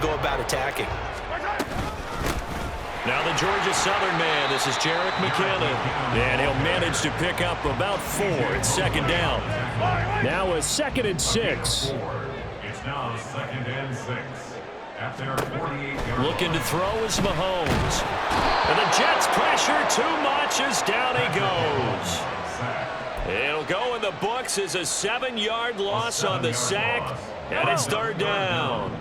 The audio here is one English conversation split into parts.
go about attacking. Now the Georgia Southern man, this is Jerick McKinnon. And he'll manage to pick up about 4. It's second down. Now a 2nd and 6. It's now 2nd and 6. At their 48-yard Looking to throw is Mahomes. And the Jets pressure too much as down he goes. It'll go in the books as a 7-yard loss on the sack. And it's third down.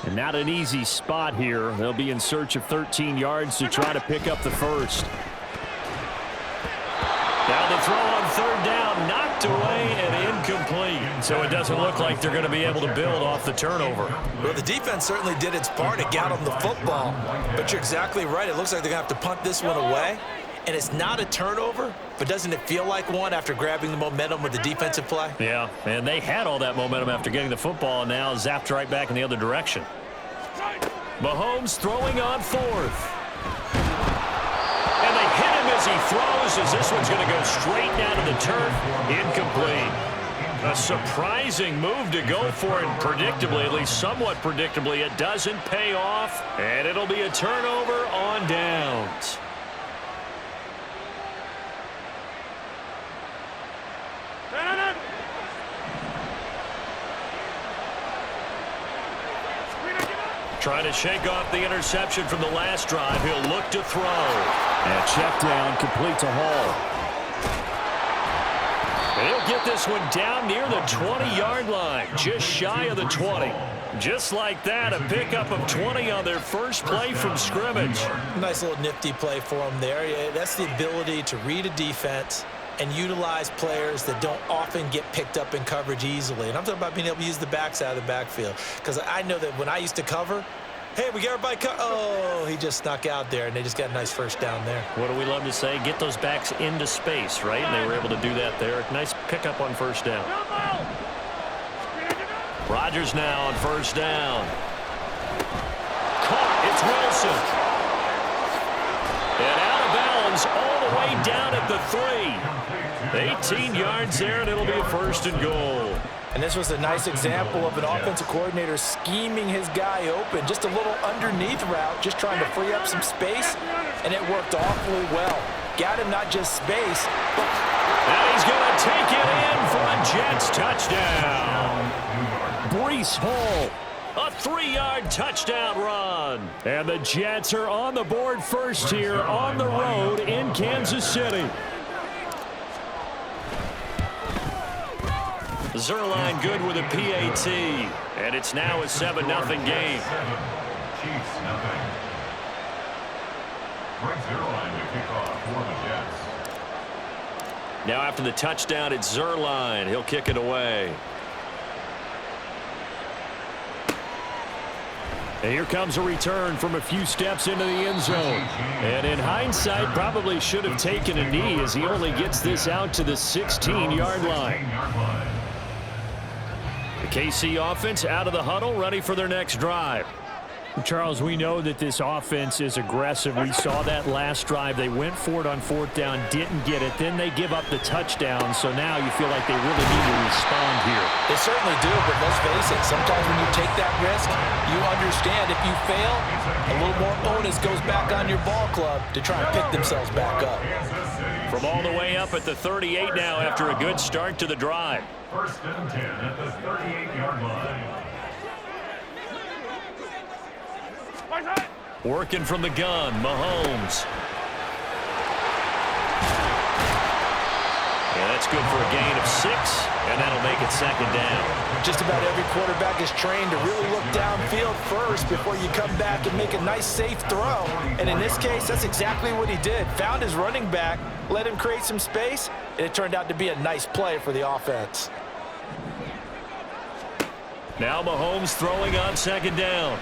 And not an easy spot here. They'll be in search of 13 yards to try to pick up the first. Now the throw on third down, knocked away and incomplete. So it doesn't look like they're going to be able to build off the turnover. Well, the defense certainly did its part. It got them the football. But you're exactly right. It looks like they're going to have to punt this one away. And it's not a turnover, but doesn't it feel like one after grabbing the momentum with the defensive play? Yeah, and they had all that momentum after getting the football, and now zapped right back in the other direction. Mahomes throwing on 4th. And they hit him as he throws, as this one's going to go straight down to the turf. Incomplete. A surprising move to go for it, and predictably, at least somewhat predictably, it doesn't pay off, and it'll be a turnover on downs. Trying to shake off the interception from the last drive. He'll look to throw. And check down, complete to Hall. And he'll get this one down near the 20-yard line, just shy of the 20. Just like that, a pickup of 20 on their first play from scrimmage. Nice little nifty play for them there. Yeah, that's the ability to read a defense and utilize players that don't often get picked up in coverage easily. And I'm talking about being able to use the backside of the backfield. Because I know that when I used to cover, hey, we got everybody oh, he just snuck out there, and they just got a nice first down there. What do we love to say? Get those backs into space, right? And they were able to do that there. Nice pickup on first down. Rodgers now on first down. Caught. It's Wilson. And out of bounds all the way down at the 3. 18 yards there, and it'll be a first and goal. And this was a nice example of an offensive coordinator scheming his guy open. Just a little underneath route, just trying to free up some space, and it worked awfully well. Got him not just space, but... And he's going to take it in for a Jets touchdown. Breece Hall. A 3-yard touchdown run. And the Jets are on the board first here on the road in Kansas City. Zerline good with a PAT. And it's now a 7-0 game. Chiefs, nothing. Greg Zerline to kick off for the Jets. Now after the touchdown, it's Zerline. He'll kick it away. And here comes a return from a few steps into the end zone. And in hindsight, probably should have taken a knee as he only gets this out to the 16-yard line. The KC offense out of the huddle, ready for their next drive. Charles, we know that this offense is aggressive. We saw that last drive. They went for it on 4th down, didn't get it. Then they give up the touchdown. So now you feel like they really need to respond here. They certainly do, but let's face it. Sometimes when you take that risk, you understand if you fail, a little more onus goes back on your ball club to try and pick themselves back up. From all the way up at the 38 now after a good start to the drive. First and 10 at the 38-yard line. Working from the gun, Mahomes. Yeah, that's good for a gain of 6, and that'll make it second down. Just about every quarterback is trained to really look downfield first before you come back and make a nice, safe throw. And in this case, that's exactly what he did. Found his running back, let him create some space, and it turned out to be a nice play for the offense. Now Mahomes throwing on second down.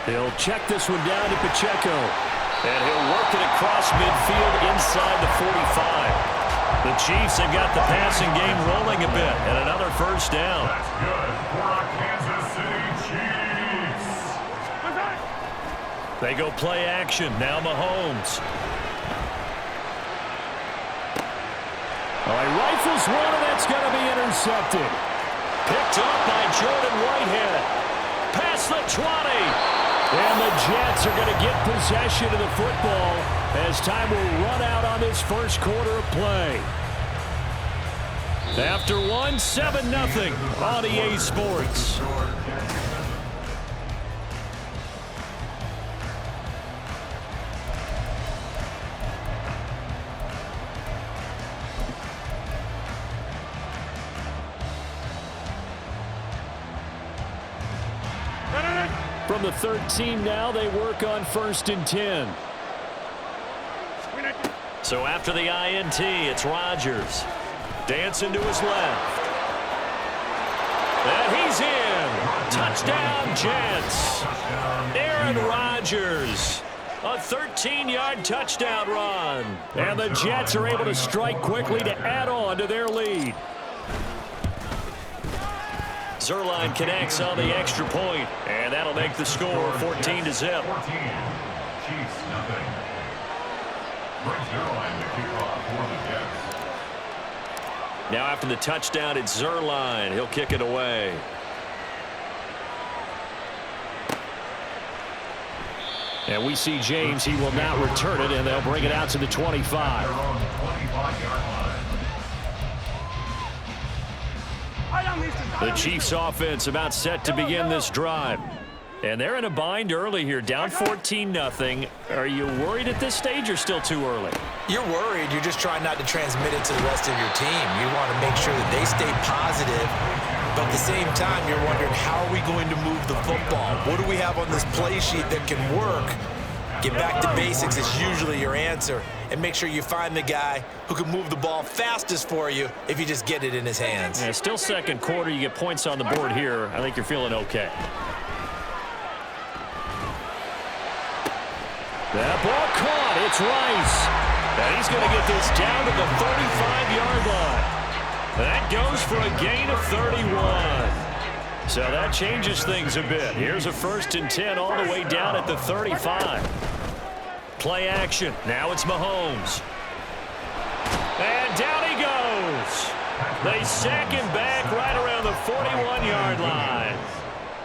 He'll check this one down to Pacheco. And he'll work it across midfield inside the 45. The Chiefs have got the passing game rolling a bit, and another first down. That's good for our Kansas City Chiefs. They go play action. Now Mahomes. Oh, he rifles one, and that's going to be intercepted. Picked up by Jordan Whitehead. Pass across the 20. And the Jets are going to get possession of the football as time will run out on this first quarter of play. After one, 7-0 on EA Sports. From the 13 now, they work on 1st and 10. So after the INT, it's Rodgers. Dancing to his left. And he's in. Touchdown, Jets. Aaron Rodgers. A 13-yard touchdown run. And the Jets are able to strike quickly to add on to their lead. Zerline connects on the extra point, and that'll make the score 14-0. Chiefs, nothing. Brings Zerline to kick off for the Jets. Now after the touchdown, it's Zerline. He'll kick it away. And we see James. He will not return it, and they'll bring it out to the 25. They're on the 25-yard line. The Chiefs offense about set to begin this drive. And they're in a bind early here, down 14-0. Are you worried at this stage or still too early? You're worried. You're just trying not to transmit it to the rest of your team. You want to make sure that they stay positive. But at the same time, you're wondering, how are we going to move the football? What do we have on this play sheet that can work? Get back to basics is usually your answer. And make sure you find the guy who can move the ball fastest for you if you just get it in his hands. Yeah, still second quarter. You get points on the board here. I think you're feeling okay. That ball caught. It's Rice. And he's going to get this down to the 35-yard line. That goes for a gain of 31. So that changes things a bit. Here's a 1st and 10 all the way down at the 35. Play action. Now it's Mahomes. And down he goes. They sack him back right around the 41-yard line.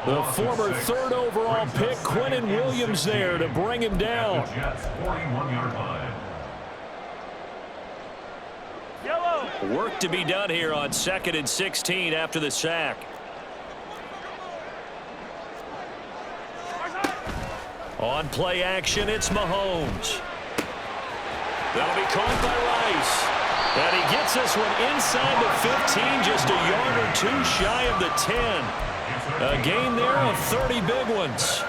The former 3rd overall pick, Quinnen Williams, there to bring him down. Jets, 41-yard line. Work to be done here on 2nd and 16 after the sack. On play action, it's Mahomes. That'll be caught by Rice. And he gets this one inside the 15, just a yard or two shy of the 10. A gain there of 30 big ones.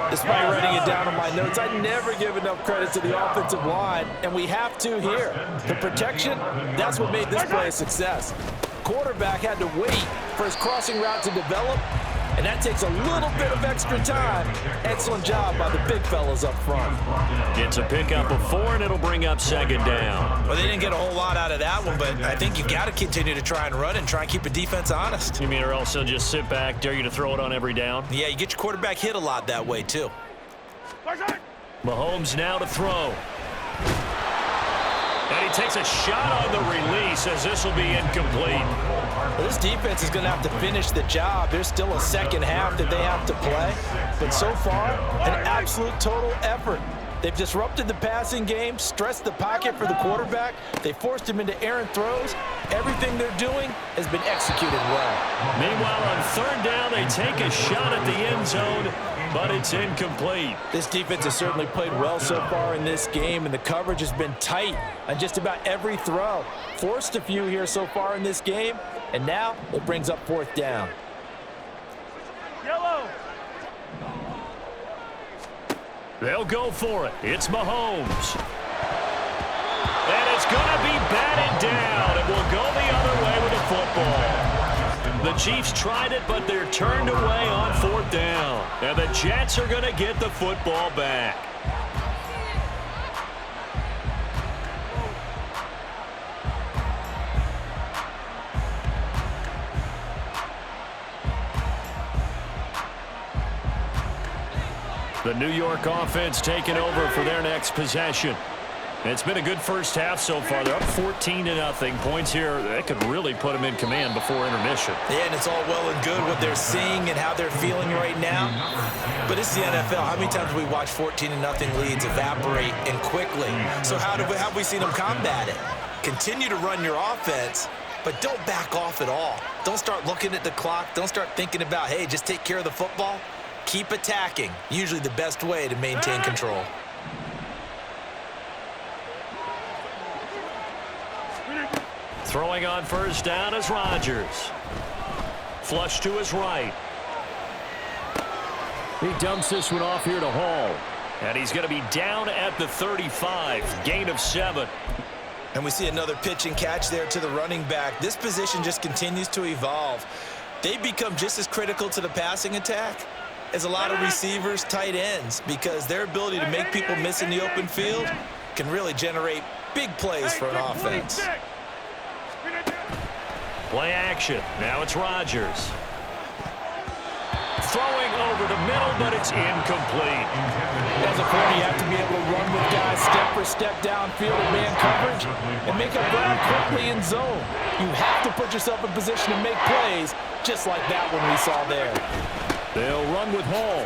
Despite writing it down on my notes, I never give enough credit to the offensive line, and we have to here. The protection, that's what made this play a success. Quarterback had to wait for his crossing route to develop, and that takes a little bit of extra time. Excellent job by the big fellas up front. Gets a pickup of 4, and it'll bring up 2nd down. Well, they didn't get a whole lot out of that one, but I think you've got to continue to try and run and try and keep a defense honest. You mean or else they'll just sit back, dare you to throw it on every down? Yeah, you get your quarterback hit a lot that way, too. Mahomes now to throw. And he takes a shot on the release as this will be incomplete. Well, this defense is going to have to finish the job. There's still a second half that they have to play. But so far, an absolute total effort. They've disrupted the passing game, stressed the pocket for the quarterback. They forced him into errant throws. Everything they're doing has been executed well. Meanwhile, on 3rd down, they take a shot at the end zone, but it's incomplete. This defense has certainly played well so far in this game, and the coverage has been tight on just about every throw. Forced a few here so far in this game, and now it brings up 4th down. Yellow. They'll go for it. It's Mahomes. And it's going to be batted down. It will go the other way with the football. The Chiefs tried it, but they're turned away on 4th down. And the Jets are going to get the football back. The New York offense taking over for their next possession. It's been a good first half so far. They're up 14-0. Points here, that could really put them in command before intermission. Yeah, and it's all well and good what they're seeing and how they're feeling right now. But it's the NFL. How many times have we watched 14-0 leads evaporate and quickly? So how have we seen them combat it? Continue to run your offense, but don't back off at all. Don't start looking at the clock. Don't start thinking about, hey, just take care of the football. Keep attacking. Usually the best way to maintain control. Throwing on first down is Rodgers. Flush to his right. He dumps this one off here to Hall. And he's going to be down at the 35. Gain of 7. And we see another pitch and catch there to the running back. This position just continues to evolve. They become just as critical to the passing attack as a lot of receivers, tight ends, because their ability to make people miss in the open field can really generate big plays for an offense. Play action. Now it's Rodgers. Throwing over the middle, but it's incomplete. As a corner, you have to be able to run with guys step for step downfield in man coverage and make up ground quickly in zone. You have to put yourself in position to make plays, just like that one we saw there. They'll run with Hall.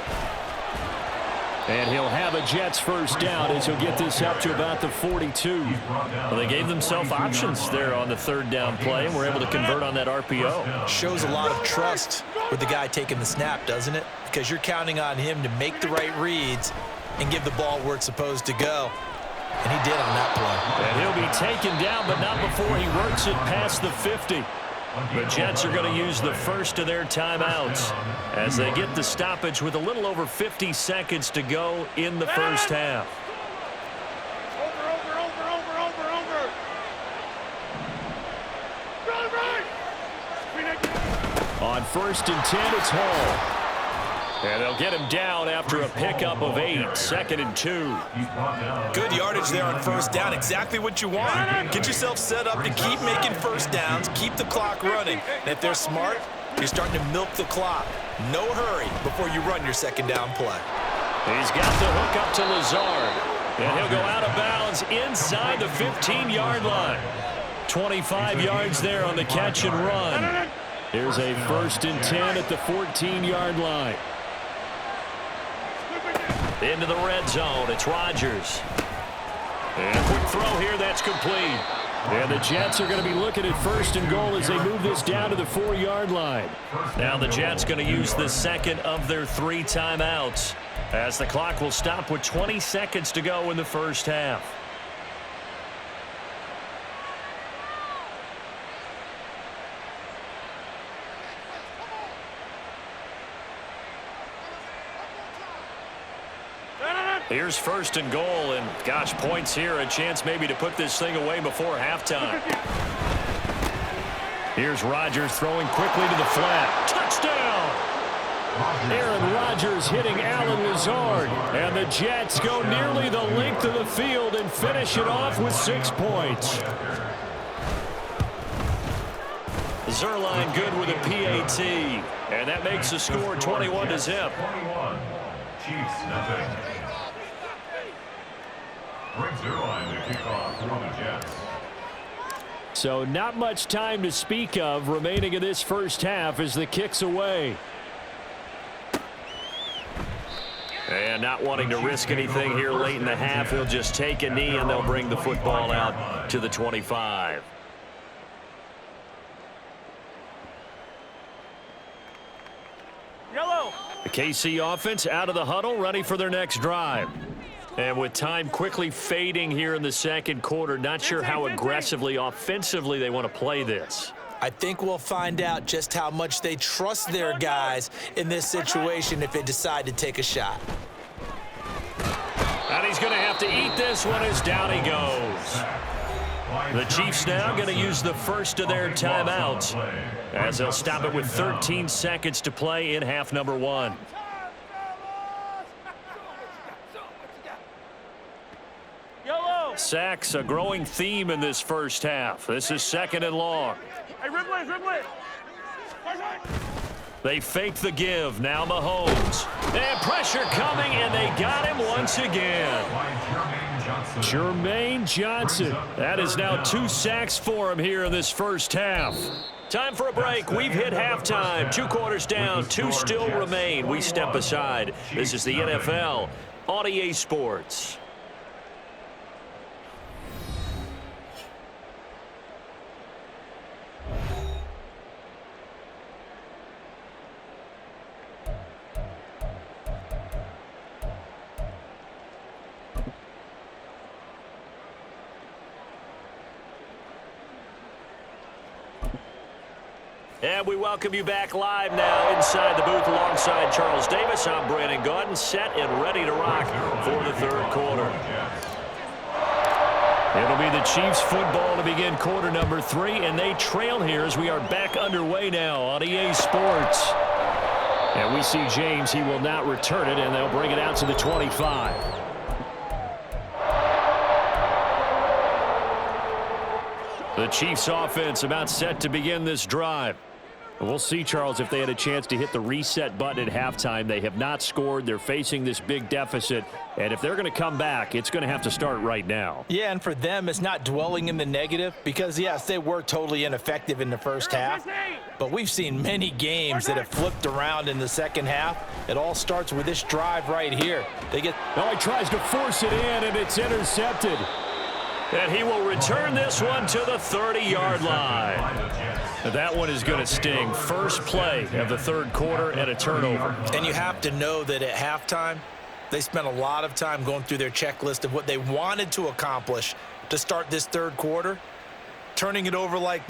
And he'll have a Jets first down as he'll get this up to about the 42. Well, they gave themselves options there on the third down play, and were able to convert on that RPO. Shows a lot of trust with the guy taking the snap, doesn't it? Because you're counting on him to make the right reads and give the ball where it's supposed to go. And he did on that play. And he'll be taken down, but not before he works it past the 50. The Jets are going to use the first of their timeouts as they get the stoppage with a little over 50 seconds to go in the first half. On first and 10, it's Hall. And they'll get him down after a pickup of 8, 2nd and 2. Good yardage there on first down. Exactly what you want. Get yourself set up to keep making first downs, keep the clock running. And if they're smart, you're starting to milk the clock. No hurry before you run your second down play. He's got the hook up to Lazard. And he'll go out of bounds inside the 15-yard line. 25 yards there on the catch and run. Here's a first and 10 at the 14-yard line. Into the red zone, it's Rodgers. And a quick throw here, that's complete. And the Jets are going to be looking at first and goal as they move this down to the 4-yard line. Now the Jets going to use the second of their 3 timeouts, as the clock will stop with 20 seconds to go in the first half. Here's first and goal, and gosh, points here, a chance maybe to put this thing away before halftime. Here's Rodgers throwing quickly to the flat. Touchdown! Aaron Rodgers hitting Alan Lazard, and the Jets go nearly the length of the field and finish it off with 6 points. Zerline good with a PAT, and that makes the score 21-0. 21. Chiefs nothing. Brings Zerline to kick off for the Jets. So not much time to speak of remaining in this first half as the kick's away. And not wanting to risk anything here late in the half, he'll just take a knee and they'll bring the football out to the 25. The KC offense out of the huddle, ready for their next drive. And with time quickly fading here in the second quarter, not sure how aggressively, offensively they want to play this. I think we'll find out just how much they trust their guys in this situation if they decide to take a shot. And he's going to have to eat this one as down he goes. The Chiefs now going to use the first of their timeouts as they'll stop it with 13 seconds to play in half number 1. Sacks, a growing theme in this first half. This is 2nd and long. They fake the give. Now Mahomes. And pressure coming, and they got him once again. Jermaine Johnson. That is now 2 sacks for him here in this first half. Time for a break. We've hit halftime. 2 quarters down. 2 still remain. We step aside. This is the NFL on EA Sports. And we welcome you back live now inside the booth alongside Charles Davis. I'm Brandon Gaudin, set and ready to rock for the third quarter. It'll be the Chiefs football to begin quarter number 3, and they trail here as we are back underway now on EA Sports. And we see James. He will not return it, and they'll bring it out to the 25. The Chiefs offense about set to begin this drive. We'll see, Charles, if they had a chance to hit the reset button at halftime. They have not scored. They're facing this big deficit. And if they're going to come back, it's going to have to start right now. Yeah, and for them, it's not dwelling in the negative because, yes, they were totally ineffective in the first half. But we've seen many games that have flipped around in the second half. It all starts with this drive right here. He tries to force it in, and it's intercepted. And he will return this one to the 30-yard line. That one is going to sting. First play of the third quarter and a turnover. And you have to know that at halftime, they spent a lot of time going through their checklist of what they wanted to accomplish to start this third quarter. Turning it over like